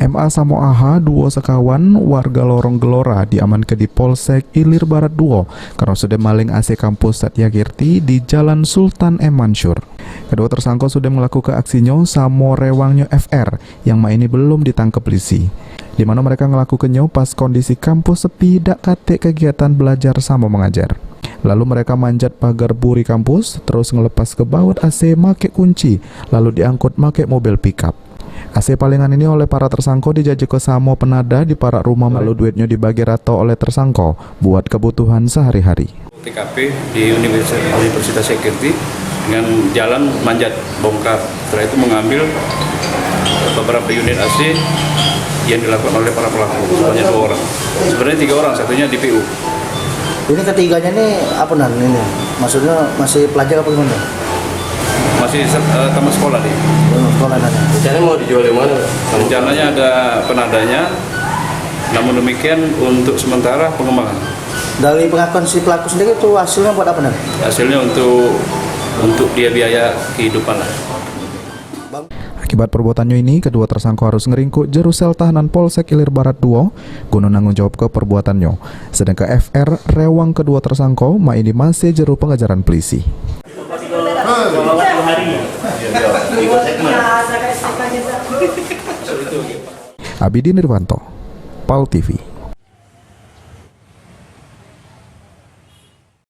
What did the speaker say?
MA Samo AH, duo sekawan warga Lorong Gelora diamankan di Polsek Ilir Barat 2 karena sudah maling AC kampus Satyakirti di Jalan Sultan M. Mansur. Kedua tersangka sudah melakukan aksinya Samo Rewangnya FR yang ini belum ditangkap polisi, di mana mereka melakukannya pas kondisi kampus sepi dak kate kegiatan belajar sama mengajar. Lalu mereka manjat pagar buri kampus, terus ngelepas ke baut AC make kunci, lalu diangkut make mobil pickup. AC palingan ini oleh para tersangka dijajah ke Samo penada di para rumah, lalu duitnya dibagi rata oleh tersangka buat kebutuhan sehari-hari. TKP di Universitas Satyakirti dengan jalan manjat bongkar. Setelah itu mengambil beberapa unit AC yang dilakukan oleh para pelaku, sebanyak 2 orang. Sebenarnya 3 orang, satunya di PU. Ini ketiganya nih apa ini? Maksudnya masih pelajar apa gimana? Masih tamat sekolah nih. Sekolah nanya. Rencananya mau dijual di mana? Rencananya ada penadanya, namun demikian untuk sementara pengembangan. Dari pengakuan si pelaku sendiri itu hasilnya buat apa nih? Hasilnya untuk dia biaya kehidupan lah. Akibat perbuatannya ini, kedua tersangka harus ngeringkuk jero sel tahanan Polsek Ilir Barat 2 guna nanggung jawab ke perbuatannya. Sedangkan FR rewang kedua tersangka ini masih jero pengejaran polisi. Abidi Nirwanto, PAL TV.